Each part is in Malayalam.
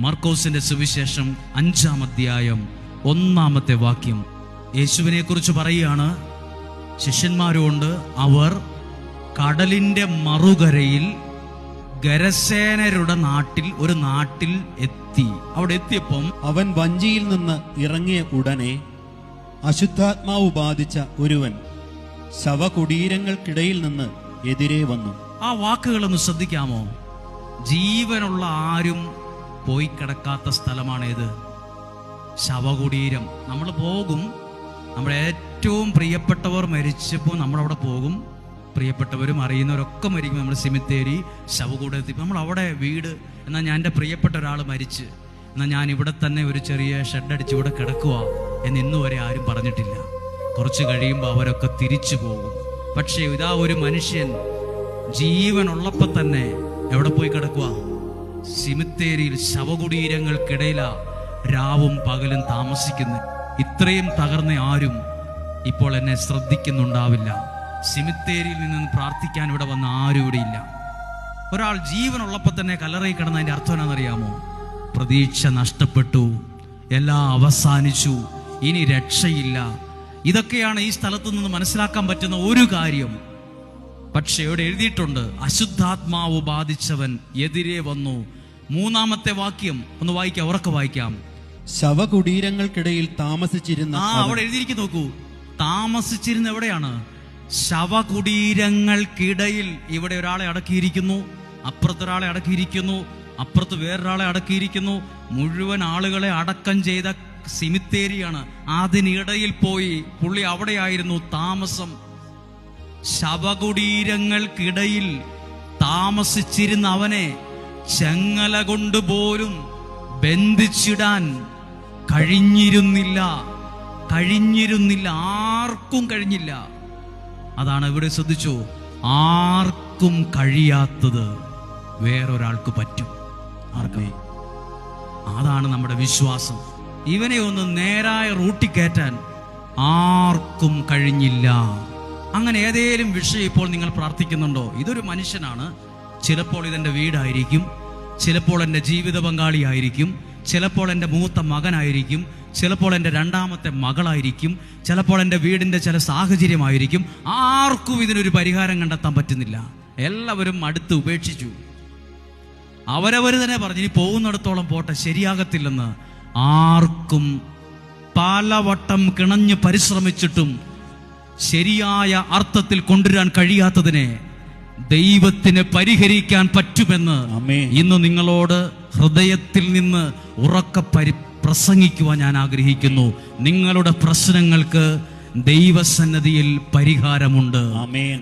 മാർക്കോസിന്റെ സുവിശേഷം 5-ാം അധ്യായം 1-ാമത്തെ വാക്യം. യേശുവിനെ കുറിച്ച് പറയുകയാണ്. ശിഷ്യന്മാരുകൊണ്ട് അവർ കടലിന്റെ മറുകരയിൽ ഗരസേനരുടെ ഒരു നാട്ടിൽ എത്തി. അവിടെ എത്തിയപ്പം അവൻ വഞ്ചിയിൽ നിന്ന് ഇറങ്ങിയ ഉടനെ അശുദ്ധാത്മാവ് ബാധിച്ച ഒരുവൻ ശവകുടീരങ്ങൾക്കിടയിൽ നിന്ന് എതിരെ വന്നു. ആ വാക്കുകളൊന്ന് ശ്രദ്ധിക്കാമോ? ജീവനുള്ള ആരും പോയി കിടക്കാത്ത സ്ഥലമാണേത്? ശവകുടീരം. നമ്മൾ പോകും, നമ്മുടെ ഏറ്റവും പ്രിയപ്പെട്ടവർ മരിച്ചപ്പോൾ നമ്മളവിടെ പോകും. പ്രിയപ്പെട്ടവരും അറിയുന്നവരൊക്കെ മരിക്കും. നമ്മൾ സിമിത്തേരി, ശവകുടീരത്തിൽ നമ്മൾ അവിടെ വീട്. എന്നാൽ ഞാൻ എൻ്റെ പ്രിയപ്പെട്ട ഒരാൾ മരിച്ച്, എന്നാൽ ഞാൻ ഇവിടെ തന്നെ ഒരു ചെറിയ ഷെഡടിച്ച് ഇവിടെ കിടക്കുക എന്ന് ഇന്നുവരെ ആരും പറഞ്ഞിട്ടില്ല. കുറച്ച് കഴിയുമ്പോൾ അവരൊക്കെ തിരിച്ചു പോകും. പക്ഷേ ഇതാ ഒരു മനുഷ്യൻ ജീവനുള്ളപ്പോൾ തന്നെ എവിടെ പോയി കിടക്കുക? സിമിത്തേരിയിൽ, ശവകുടീരങ്ങൾക്കിടയിലാ രാവും പകലും താമസിക്കുന്നത്. ഇത്രയും തകർന്ന ആരും ഇപ്പോൾ എന്നെ ശ്രദ്ധിക്കുന്നുണ്ടാവില്ല. സിമിത്തേരിയിൽ നിന്ന് പ്രാർത്ഥിക്കാൻ ഇവിടെ വന്ന ആരും ഇവിടെ ഇല്ല. ഒരാൾ ജീവനുള്ളപ്പോൾ തന്നെ കല്ലറയിൽ കിടന്നതിന്റെ അർത്ഥം എന്നാണെന്നറിയാമോ? പ്രതീക്ഷ നഷ്ടപ്പെട്ടു, എല്ലാം അവസാനിച്ചു, ഇനി രക്ഷയില്ല. ഇതൊക്കെയാണ് ഈ സ്ഥലത്ത് നിന്ന് മനസ്സിലാക്കാൻ പറ്റുന്ന ഒരു കാര്യം. പക്ഷെ ഇവിടെ എഴുതിയിട്ടുണ്ട്, അശുദ്ധാത്മാവ് ബാധിച്ചവൻ എതിരെ വന്നു. 3-ാമത്തെ വാക്യം ഒന്ന് വായിക്കാം, ഉറക്കെ വായിക്കാം. ശവകുടീരങ്ങൾക്കിടയിൽ താമസിച്ചിരുന്ന. അവിടെ എഴുതിയിരിക്കുന്നു, നോക്കൂ. താമസിച്ചിരുന്ന എവിടെയാണ്? ശവകുടീരങ്ങൾക്കിടയിൽ. ഇവിടെ ഒരാളെ അടക്കിയിരിക്കുന്നു, അപ്പുറത്തൊരാളെ അടക്കിയിരിക്കുന്നു, അപ്പുറത്ത് വേറൊരാളെ അടക്കിയിരിക്കുന്നു. മുഴുവൻ ആളുകളെ അടക്കം ചെയ്ത സിമിത്തേരിയാണ്. അതിനിടയിൽ പോയി പുള്ളി അവിടെയായിരുന്നു താമസം. ശവകുടീരങ്ങൾക്കിടയിൽ താമസിച്ചിരുന്ന അവനെ ചെങ്ങല കൊണ്ടുപോലും ബന്ധിച്ചിടാൻ കഴിഞ്ഞിരുന്നില്ല. ആർക്കും കഴിഞ്ഞില്ല. അതാണ് ഇവിടെ ശ്രദ്ധിച്ചു, ആർക്കും കഴിയാത്തത് വേറൊരാൾക്ക് പറ്റും. അതാണ് നമ്മുടെ വിശ്വാസം. ഇവനെ ഒന്ന് നേരായ റൂട്ടിൽ കയറ്റാൻ ആർക്കും കഴിഞ്ഞില്ല. അങ്ങനെ ഏതേലും വിഷയം ഇപ്പോൾ നിങ്ങൾ പ്രാർത്ഥിക്കുന്നുണ്ടോ? ഇതൊരു മനുഷ്യനാണ്. ചിലപ്പോൾ ഇതെന്റെ വീടായിരിക്കും, ചിലപ്പോൾ എൻ്റെ ജീവിത പങ്കാളിയായിരിക്കും, ചിലപ്പോൾ എൻ്റെ മൂത്ത മകനായിരിക്കും, ചിലപ്പോൾ എൻ്റെ 2ാമത്തെ മകളായിരിക്കും, ചിലപ്പോൾ എൻ്റെ വീടിൻ്റെ ചില സാഹചര്യമായിരിക്കും. ആർക്കും ഇതിനൊരു പരിഹാരം കണ്ടെത്താൻ പറ്റുന്നില്ല. എല്ലാവരും അടുത്ത് ഉപേക്ഷിച്ചു. അവരവർ തന്നെ പറഞ്ഞു, ഇനി പോകുന്നിടത്തോളം പോട്ടെ, ശരിയാകത്തില്ലെന്ന്. ആർക്കും പലവട്ടം കിണഞ്ഞ് പരിശ്രമിച്ചിട്ടും ശരിയായ അർത്ഥത്തിൽ കൊണ്ടുവരാൻ കഴിയാത്തതിനെ ദൈവത്തിന് പരിഹരിക്കാൻ പറ്റുമെന്ന് ഇന്ന് നിങ്ങളോട് ഹൃദയത്തിൽ നിന്ന് ഉറക്കെ പ്രസംഗിക്കുവാൻ ഞാൻ ആഗ്രഹിക്കുന്നു. നിങ്ങളുടെ പ്രശ്നങ്ങൾക്ക് ദൈവസന്നിധിയിൽ പരിഹാരമുണ്ട്.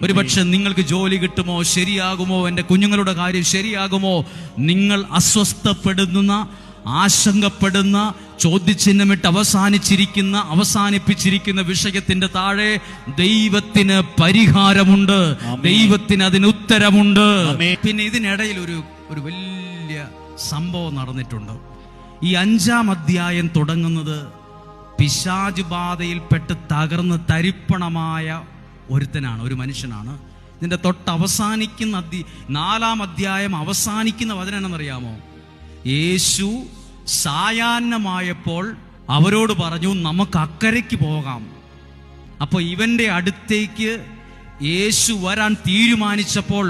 ഒരുപക്ഷെ നിങ്ങൾക്ക് ജോലി കിട്ടുമോ, ശരിയാകുമോ, എൻ്റെ കുഞ്ഞുങ്ങളുടെ കാര്യം ശരിയാകുമോ, നിങ്ങൾ അസ്വസ്ഥപ്പെടുന്ന, ആശങ്കപ്പെടുന്ന, ചോദ്യചിഹ്നമിട്ട് അവസാനിപ്പിച്ചിരിക്കുന്ന വിഷയത്തിന്റെ താഴെ ദൈവത്തിന് പരിഹാരമുണ്ട്, ദൈവത്തിന് അതിന് ഉത്തരമുണ്ട്. പിന്നെ ഇതിനിടയിൽ ഒരു വലിയ സംഭവം നടന്നിട്ടുണ്ട്. ഈ 5-ാം അധ്യായം തുടങ്ങുന്നത് പിശാച് ബാധയിൽപ്പെട്ട് തകർന്ന് തരിപ്പണമായ ഒരുത്തനാണ്, ഒരു മനുഷ്യനാണ്. ഇതിന്റെ തൊട്ടവസാനിക്കുന്ന 4-ാം അധ്യായം അവസാനിക്കുന്ന വചനം എന്നറിയാമോ? യേശു സായാഹ്നമായപ്പോൾ അവരോട് പറഞ്ഞു, നമുക്ക് അക്കരയ്ക്ക് പോകാം. അപ്പൊ ഇവന്റെ അടുത്തേക്ക് യേശു വരാൻ തീരുമാനിച്ചപ്പോൾ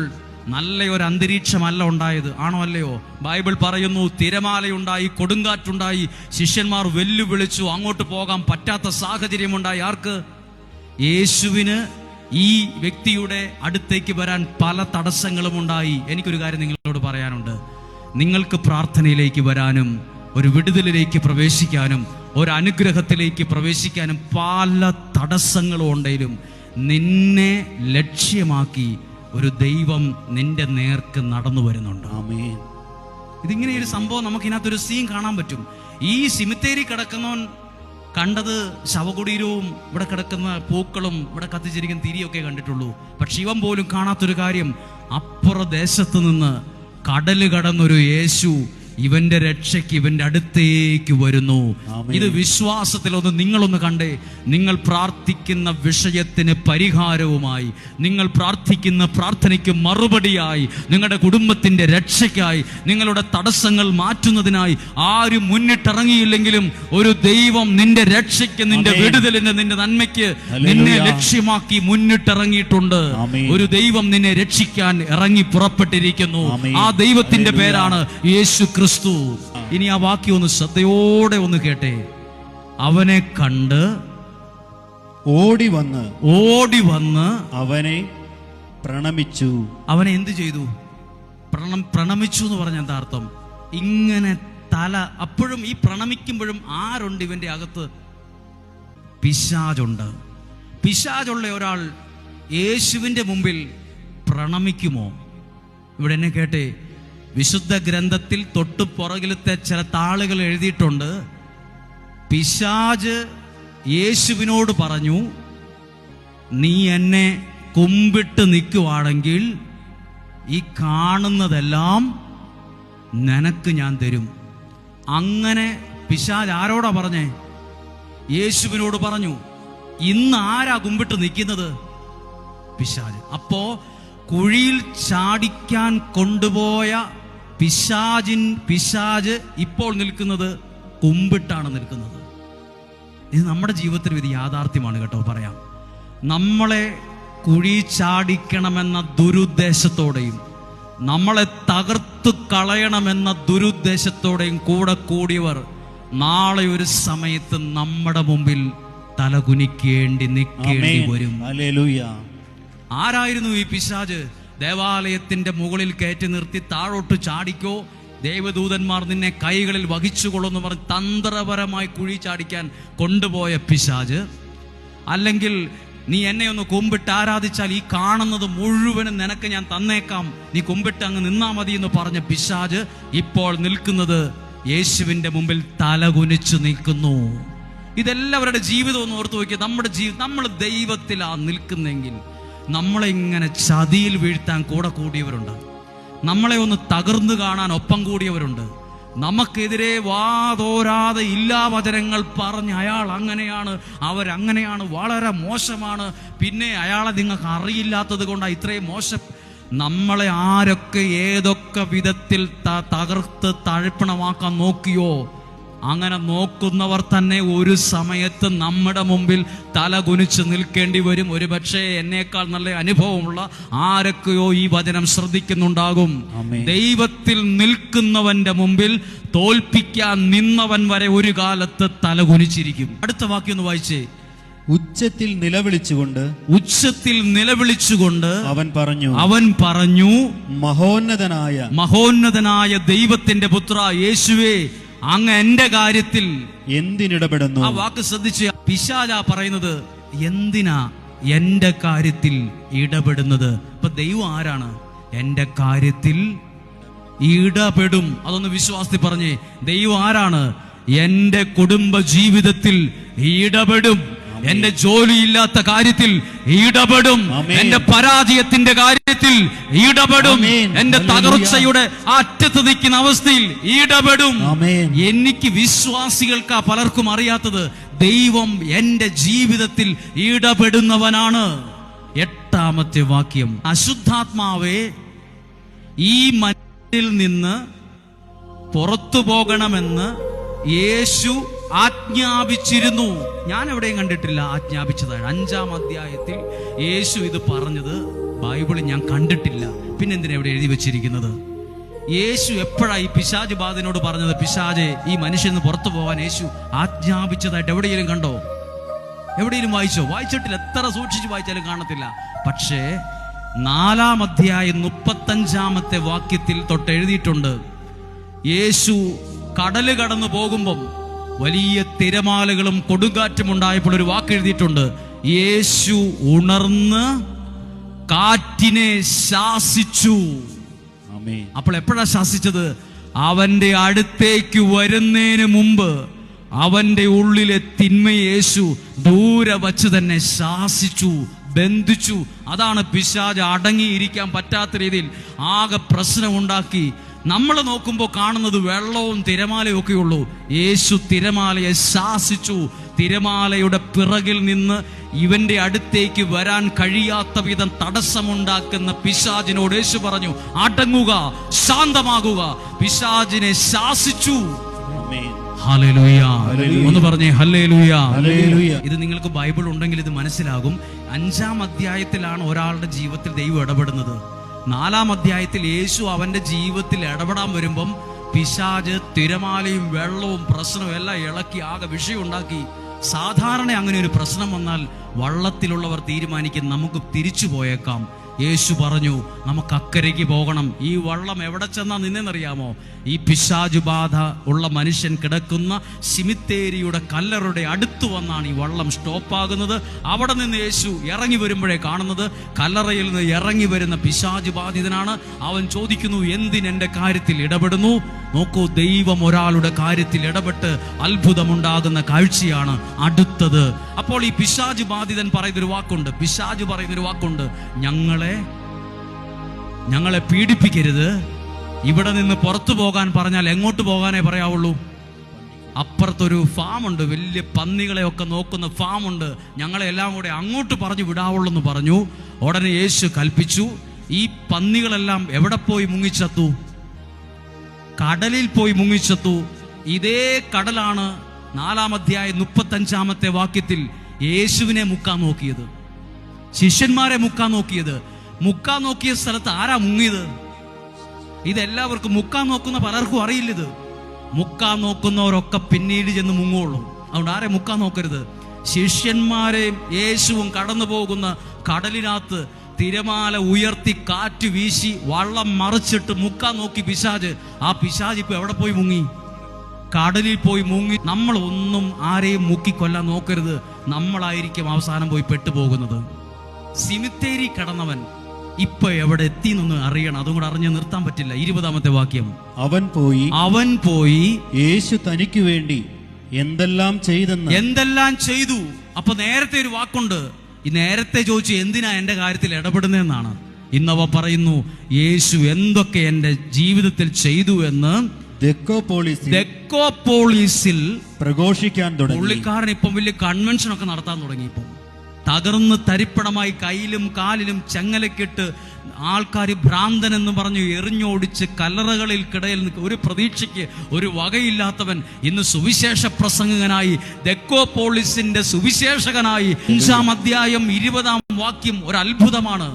നല്ല ഒരു അന്തരീക്ഷമല്ല ഉണ്ടായത്. ആണോ അല്ലയോ? ബൈബിൾ പറയുന്നു, തിരമാലയുണ്ടായി, കൊടുങ്കാറ്റുണ്ടായി, ശിഷ്യന്മാർ വെല്ലുവിളിച്ചു, അങ്ങോട്ട് പോകാൻ പറ്റാത്ത സാഹചര്യമുണ്ടായി. ആർക്ക്? യേശുവിന് ഈ വ്യക്തിയുടെ അടുത്തേക്ക് വരാൻ പല തടസ്സങ്ങളും ഉണ്ടായി. എനിക്കൊരു കാര്യം നിങ്ങളോട് പറയാനുണ്ട്. നിങ്ങൾക്ക് പ്രാർത്ഥനയിലേക്ക് വരാനും, ഒരു വിടുതലിലേക്ക് പ്രവേശിക്കാനും, ഒരു അനുഗ്രഹത്തിലേക്ക് പ്രവേശിക്കാനും പല തടസ്സങ്ങളും ഉണ്ടെങ്കിലും നിന്നെ ലക്ഷ്യമാക്കി ഒരു ദൈവം നിന്റെ നേർക്ക് നടന്നു വരുന്നുണ്ട്. ആമേൻ. ഇതിങ്ങനെ ഒരു സംഭവം നമുക്കിതിനകത്തൊരു സീൻ കാണാൻ പറ്റും. ഈ സിമിത്തേരി കിടക്കുന്നവൻ കണ്ടത് ശവകുടീരവും ഇവിടെ കിടക്കുന്ന പൂക്കളും ഇവിടെ കത്തിച്ചിരിക്കുന്ന തിരിയൊക്കെ കണ്ടിട്ടുള്ളൂ. പക്ഷെ ഇവൻ പോലും കാണാത്തൊരു കാര്യം, അപ്പുറ ദേശത്ത് നിന്ന് കടല് കടന്നൊരു യേശു ഇവന്റെ രക്ഷയ്ക്ക് ഇവന്റെ അടുത്തേക്ക് വരുന്നു. ആമേൻ. ഇത് വിശ്വാസത്തിൽ നിങ്ങളൊന്ന് കണ്ടേ. നിങ്ങൾ പ്രാർത്ഥിക്കുന്ന വിഷയത്തിന് പരിഹാരവുമായി, നിങ്ങൾ പ്രാർത്ഥിക്കുന്ന പ്രാർത്ഥനയ്ക്ക് മറുപടിയായി, നിങ്ങളുടെ കുടുംബത്തിന്റെ രക്ഷയ്ക്കായി, നിങ്ങളുടെ തടസ്സങ്ങൾ മാറ്റുന്നതിനായി ആരും മുന്നിട്ടിറങ്ങിയില്ലെങ്കിലും ഒരു ദൈവം നിന്റെ രക്ഷയ്ക്ക്, നിന്റെ വിടുതലിന്, നിന്റെ നന്മയ്ക്ക് നിന്നെ ലക്ഷ്യമാക്കി മുന്നിട്ടിറങ്ങിയിട്ടുണ്ട്. ഒരു ദൈവം നിന്നെ രക്ഷിക്കാൻ ഇറങ്ങി പുറപ്പെട്ടിരിക്കുന്നു. ആ ദൈവത്തിന്റെ പേരാണ് യേശു ക്രിസ്തു. ഇനി ആ വാക്യം ഒന്ന് ശ്രദ്ധയോടെ ഒന്ന് കേട്ടെ. അവനെ കണ്ട് ഓടി വന്ന് അവനെ പ്രണമിച്ചു. അവനെ എന്ത് ചെയ്തു? പ്രണമിച്ചു എന്ന് പറഞ്ഞ എന്താ അർത്ഥം? ഇങ്ങനെ തല, അപ്പോഴും ഈ പ്രണമിക്കുമ്പോഴും ആരുണ്ട് ഇവന്റെ അകത്ത്? പിശാചുണ്ട്. പിശാചുള്ള ഒരാൾ യേശുവിന്റെ മുമ്പിൽ പ്രണമിക്കുമോ? ഇവിടെ എന്നെ കേട്ടെ, വിശുദ്ധ ഗ്രന്ഥത്തിൽ തൊട്ടു പുറകിലത്തെ ചില താളുകൾ എഴുതിയിട്ടുണ്ട്. പിശാച് യേശുവിനോട് പറഞ്ഞു, നീ എന്നെ കുമ്പിട്ട് നിൽക്കുവാണെങ്കിൽ ഈ കാണുന്നതെല്ലാം നിനക്ക് ഞാൻ തരും. അങ്ങനെ പിശാച് ആരോടാ പറഞ്ഞേ? യേശുവിനോട് പറഞ്ഞു. ഇന്ന് ആരാ കുമ്പിട്ട് നിൽക്കുന്നത്? പിശാച്. അപ്പോ കുഴിയിൽ ചാടിക്കാൻ കൊണ്ടുപോയ പിശാച് ഇപ്പോൾ നിൽക്കുന്നത് കുമ്പിട്ടാണ് നിൽക്കുന്നത്. ഇത് നമ്മുടെ ജീവിതത്തിൽ ഒരു യാഥാർത്ഥ്യമാണ് കേട്ടോ. പറയാം, നമ്മളെ കുഴി ചാടിക്കണമെന്ന ദുരുദ്ദേശത്തോടെയും നമ്മളെ തകർത്തു കളയണമെന്ന ദുരുദ്ദേശത്തോടെയും കൂടിയവർ നാളെ ഒരു സമയത്ത് നമ്മുടെ മുമ്പിൽ തലകുനിക്കേണ്ടി നിൽക്കേണ്ടി വരും. ഹല്ലേലൂയ. ആരായിരുന്നു ഈ പിശാച്? ദേവാലയത്തിന്റെ മുകളിൽ കയറ്റി നിർത്തി താഴോട്ട് ചാടിക്കോ, ദേവദൂതന്മാർ നിന്നെ കൈകളിൽ വഹിച്ചുകൊള്ളുന്നു പറഞ്ഞ് തന്ത്രപരമായി കുഴി ചാടിക്കാൻ കൊണ്ടുപോയ പിശാച്. അല്ലെങ്കിൽ നീ എന്നെ ഒന്ന് കുമ്പിട്ട് ആരാധിച്ചാൽ ഈ കാണുന്നത് മുഴുവനും നിനക്ക് ഞാൻ തന്നേക്കാം, നീ കുമ്പിട്ട് അങ്ങ് നിന്നാ മതി എന്ന് പറഞ്ഞ പിശാച് ഇപ്പോൾ നിൽക്കുന്നത് യേശുവിന്റെ മുമ്പിൽ തലകുനിച്ചു നിൽക്കുന്നു. ഇതെല്ലാവരുടെ ജീവിതം ഒന്ന് ഓർത്തു നോക്കിയാൽ, നമ്മൾ ദൈവത്തിലാ നിൽക്കുന്നെങ്കിൽ നമ്മളെ ഇങ്ങനെ ചതിയിൽ വീഴ്ത്താൻ കൂടിയവരുണ്ട്. നമ്മളെ ഒന്ന് തകർന്നു കാണാൻ ഒപ്പം കൂടിയവരുണ്ട്. നമുക്കെതിരെ വാതോരാതെ ഇല്ലാവചനങ്ങൾ പറഞ്ഞ് അയാൾ അങ്ങനെയാണ്, അവരങ്ങനെയാണ്, വളരെ മോശമാണ്, പിന്നെ അയാളെ നിങ്ങൾക്ക് അറിയില്ലാത്തത് കൊണ്ടാണ് ഇത്രയും മോശം. നമ്മളെ ആരൊക്കെ ഏതൊക്കെ വിധത്തിൽ തകർത്ത് തഴപ്പണമാക്കാൻ നോക്കിയോ, അങ്ങനെ നോക്കുന്നവർ തന്നെ ഒരു സമയത്ത് നമ്മുടെ മുമ്പിൽ തല കുനിച്ച് നിൽക്കേണ്ടി വരും. ഒരു പക്ഷേ എന്നേക്കാൾ നല്ല അനുഭവമുള്ള ആരൊക്കെയോ ഈ വചനം ശ്രദ്ധിക്കുന്നുണ്ടാകും. ദൈവത്തിൽ നിൽക്കുന്നവന്റെ മുമ്പിൽ തോൽപ്പിക്കാൻ നിന്നവൻ വരെ ഒരു കാലത്ത് തല കുനിച്ചിരിക്കും. അടുത്ത വാക്യം ഒന്ന് വായിച്ചേ. ഉച്ചത്തിൽ നിലവിളിച്ചുകൊണ്ട് അവൻ പറഞ്ഞു മഹോന്നതനായ ദൈവത്തിന്റെ പുത്ര യേശുവേ, അങ്ങ് എന്റെ കാര്യത്തിൽ എന്തിനിടപെടുന്നു? ആ വാക്ക് ശ്രദ്ധിച്ച്, പിശാചാ പറയുന്നത് എന്തിനാ എന്റെ കാര്യത്തിൽ ഇടപെടുന്നത്? അപ്പൊ ദൈവം ആരാണ്? എന്റെ കാര്യത്തിൽ ഇടപെടും. അതൊന്ന് വിശ്വാസത്തിൽ പറഞ്ഞേ. ദൈവം ആരാണ്? എന്റെ കുടുംബ ജീവിതത്തിൽ ഇടപെടും. എന്റെ ജോലിയില്ലാത്ത കാര്യത്തിൽ ഇടപെടും. എന്റെ പരാജയത്തിന്റെ കാര്യത്തിൽ ഇടപെടും. എന്റെ തകർച്ചയുടെ അറ്റത്ത് നിൽക്കുന്ന അവസ്ഥയിൽ ഇടപെടും. എനിക്ക് വിശ്വാസികൾക്ക് പലർക്കും അറിയാത്തത്, ദൈവം എന്റെ ജീവിതത്തിൽ ഇടപെടുന്നവനാണ്. 8ാമത്തെ വാക്യം, അശുദ്ധാത്മാവേ ഈ മനുഷ്യനിൽ നിന്ന് പുറത്തു പോകണമെന്ന് യേശു ആജ്ഞാപിച്ചിരുന്നു. ഞാൻ എവിടെയും കണ്ടിട്ടില്ല ആജ്ഞാപിച്ചതാണ്. 5ാം അധ്യായത്തിൽ യേശു ഇത് പറഞ്ഞത് ബൈബിളിൽ ഞാൻ കണ്ടിട്ടില്ല. പിന്നെന്തിനാ എവിടെ എഴുതി വെച്ചിരിക്കുന്നത്? യേശു എപ്പോഴാ ഈ പിശാച് ബാധനോട് പറഞ്ഞത്? പിശാചെ ഈ മനുഷ്യന് പുറത്തു പോകാൻ യേശു ആജ്ഞാപിച്ചതായിട്ട് എവിടെയെങ്കിലും കണ്ടോ? എവിടെയെങ്കിലും വായിച്ചോ? വായിച്ചിട്ടില്ല. എത്ര സൂക്ഷിച്ച് വായിച്ചാലും കാണത്തില്ല. പക്ഷേ 4ാം അധ്യായം 35ാമത്തെ വാക്യത്തിൽ തൊട്ട് എഴുതിയിട്ടുണ്ട്. യേശു കടല് കടന്നു പോകുമ്പം വലിയ തിരമാലകളും കൊടുങ്കാറ്റും ഉണ്ടായപ്പോൾ ഒരു വാക്ക് എഴുതിയിട്ടുണ്ട്. യേശു ഉണർന്ന് കാറ്റിനെ ശാസിച്ചു. അപ്പോൾ എപ്പോഴാ ശാസിച്ചത്? അവന്റെ അടുത്തേക്ക് വരുന്നതിന് മുമ്പ് അവന്റെ ഉള്ളിലെ തിന്മയെ യേശു ദൂരെ വച്ച് തന്നെ ശാസിച്ചു, ബന്ധിച്ചു. അതാണ് പിശാച് അടങ്ങിയിരിക്കാൻ പറ്റാത്ത രീതിയിൽ ആകെ പ്രശ്നമുണ്ടാക്കി നമ്മൾ നോക്കുമ്പോൾ കാണുന്നത് വെള്ളവും തിരമാലയും ഒക്കെ ഉള്ളൂ. യേശു തിരമാലയെ ശാസിച്ചു. തിരമാലയുടെ പിറകിൽ നിന്ന് ഇവന്റെ അടുത്തേക്ക് വരാൻ കഴിയാത്ത വിധം തടസ്സമുണ്ടാക്കുന്ന പിശാചിനോട് യേശു പറഞ്ഞു, അടങ്ങുക, ശാന്തമാകുക. പിശാചിനെ ശാസിച്ചു. ഹല്ലേലൂയ. ഒന്ന് പറഞ്ഞേ ഹല്ലേലൂയ. ഇത് നിങ്ങൾക്ക് ബൈബിൾ ഉണ്ടെങ്കിൽ ഇത് മനസ്സിലാകും. 5-ാം അധ്യായത്തിലാണ് ഒരാളുടെ ജീവിതത്തിൽ ദൈവം ഇടപെടുന്നത്. 4-ാം അധ്യായത്തിൽ യേശു അവന്റെ ജീവിതത്തിൽ ഇടപെടാൻ വരുമ്പം പിശാച് തിരമാലയും വെള്ളവും പ്രശ്നവും എല്ലാം ഇളക്കി ആകെ വിഷയം ഉണ്ടാക്കി. സാധാരണ അങ്ങനെ ഒരു പ്രശ്നം വന്നാൽ വള്ളത്തിലുള്ളവർ തീരുമാനിക്കും നമുക്ക് തിരിച്ചു പോയേക്കാം. യേശു പറഞ്ഞു നമുക്ക് അക്കരയ്ക്ക് പോകണം. ഈ വള്ളം എവിടെ ചെന്നാ നിന്നെന്നറിയാമോ? ഈ പിശാചു ബാധ ഉള്ള മനുഷ്യൻ കിടക്കുന്ന സിമിത്തേരിയുടെ കല്ലറുടെ അടുത്ത് വന്നാണ് ഈ വള്ളം സ്റ്റോപ്പാകുന്നത്. അവിടെ നിന്ന് യേശു ഇറങ്ങി വരുമ്പോഴേ കാണുന്നത് കല്ലറയിൽ നിന്ന് ഇറങ്ങി വരുന്ന പിശാചു ബാധിതനാണ്. അവൻ ചോദിക്കുന്നു, എന്തിനെന്റെ കാര്യത്തിൽ ഇടപെടുന്നു? നോക്കൂ, ദൈവം ഒരാളുടെ കാര്യത്തിൽ ഇടപെട്ട് അത്ഭുതമുണ്ടാകുന്ന കാഴ്ചയാണ് അടുത്തത്. അപ്പോൾ ഈ പിശാചു ബാധിതൻ പറയുന്നൊരു വാക്കുണ്ട്, പിശാചു പറയുന്നൊരു വാക്കുണ്ട്, ഞങ്ങളെ പീഡിപ്പിക്കരുത്. ഇവിടെ നിന്ന് പുറത്തു പോകാൻ പറഞ്ഞാൽ എങ്ങോട്ട് പോകാനേ പറയാവുള്ളൂ? അപ്പുറത്തൊരു ഫാമുണ്ട്, വലിയ പന്നികളെ ഒക്കെ നോക്കുന്ന ഫാമുണ്ട്, ഞങ്ങളെ എല്ലാം കൂടെ അങ്ങോട്ട് പറഞ്ഞു വിടാവുള്ളൂ എന്ന് പറഞ്ഞു. ഉടനെ യേശു കൽപ്പിച്ചു. ഈ പന്നികളെല്ലാം എവിടെ പോയി മുങ്ങിച്ചത്തു? കടലിൽ പോയി മുങ്ങിച്ചെത്തു. ഇതേ കടലാണ് 4-ാം അധ്യായം 35-ാമത്തെ വാക്യത്തിൽ യേശുവിനെ മുക്കാൻ നോക്കിയത്, ശിഷ്യന്മാരെ മുക്കാൻ നോക്കിയത്. മുക്കാൻ നോക്കിയ സ്ഥലത്ത് ആരാ മുങ്ങിയത്? ഇതെല്ലാവർക്കും മുക്കാൻ നോക്കുന്ന പലർക്കും അറിയില്ല. ഇത് മുക്കാൻ നോക്കുന്നവരൊക്കെ പിന്നീട് ചെന്ന് മുങ്ങുള്ളൂ. അതുകൊണ്ട് ആരെ മുക്കാൻ നോക്കരുത്. ശിഷ്യന്മാരെയും യേശുവും കടന്നു പോകുന്ന കടലിനകത്ത് തിരമാല ഉയർത്തി കാറ്റ് വീശി വള്ളം മറിച്ചിട്ട് മുക്കാൻ നോക്കി പിശാച്. ആ പിശാച് ഇപ്പൊ എവിടെ പോയി മുങ്ങി? കടലിൽ പോയി മുങ്ങി. നമ്മൾ ഒന്നും ആരെയും മുക്കിക്കൊല്ലാൻ നോക്കരുത്. നമ്മളായിരിക്കും അവസാനം പോയി പെട്ടുപോകുന്നത്. സിമിത്തേരി കടന്നവൻ ഇപ്പൊ എവിടെ എത്തി എന്ന് അറിയണം. അതും കൂടെ അറിഞ്ഞ് നിർത്താൻ പറ്റില്ല. 20-ാമത്തെ വാക്യം, അവൻ പോയി യേശു തനിക്ക് വേണ്ടി എന്തെല്ലാം ചെയ്തു. അപ്പൊ നേരത്തെ ഒരു വാക്കുണ്ട്. ഈ നേരത്തെ ചോദിച്ചു എന്തിനാ എന്റെ കാര്യത്തിൽ ഇടപെടുന്നതെന്നാണ്. ഇന്നവ പറയുന്നു യേശു എന്തൊക്കെ എന്റെ ജീവിതത്തിൽ ചെയ്തു എന്ന് ദെക്കോപോളിസിൽ പ്രഘോഷിക്കാൻ തുടങ്ങി. പുള്ളിക്കാരൻ ഇപ്പം വലിയ കൺവെൻഷൻ ഒക്കെ നടത്താൻ തുടങ്ങി. ഇപ്പം തകർന്ന് തരിപ്പണമായി കയ്യിലും കാലിലും ചങ്ങലക്കിട്ട് ആൾക്കാർ ഭ്രാന്തൻ എന്ന് പറഞ്ഞു എറിഞ്ഞോടിച്ച് കല്ലറകളിൽ കിടയിൽ ഒരു പ്രതീക്ഷയ്ക്ക് ഒരു വകയില്ലാത്തവൻ ഇന്ന് സുവിശേഷ പ്രസംഗകനായി, ദെക്കോപോളിസിന്റെ സുവിശേഷകനായി. 5-ാം അധ്യായം 20-ാം വാക്യം ഒരു അത്ഭുതമാണ്.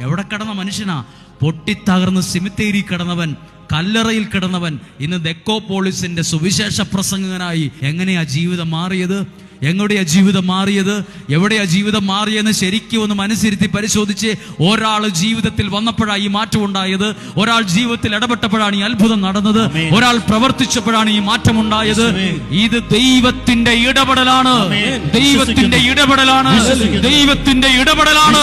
എവിടെ കിടന്ന മനുഷ്യനാ? പൊട്ടിത്തകർന്ന് സിമിത്തേരി കിടന്നവൻ, കല്ലറയിൽ കിടന്നവൻ ഇന്ന് ദെക്കോപോളിസിന്റെ സുവിശേഷ പ്രസംഗകനായി. എങ്ങനെയാ ജീവിതം മാറിയത്? എങ്ങോടെയാ ജീവിതം മാറിയത്? എവിടെയാ ജീവിതം മാറിയെന്ന് ശരിക്കും ഒന്ന് മനസ്സിരുത്തി പരിശോധിച്ച്. ഒരാൾ ജീവിതത്തിൽ വന്നപ്പോഴാണ് ഈ മാറ്റം ഉണ്ടായത്. ഒരാൾ ജീവിതത്തിൽ ഇടപെട്ടപ്പോഴാണ് ഈ അത്ഭുതം നടന്നത്. ഒരാൾ പ്രവർത്തിച്ചപ്പോഴാണ് ഈ മാറ്റം ഉണ്ടായത്. ഇത് ദൈവത്തിന്റെ ഇടപെടലാണ്. ദൈവത്തിന്റെ ഇടപെടലാണ്. ദൈവത്തിന്റെ ഇടപെടലാണ്.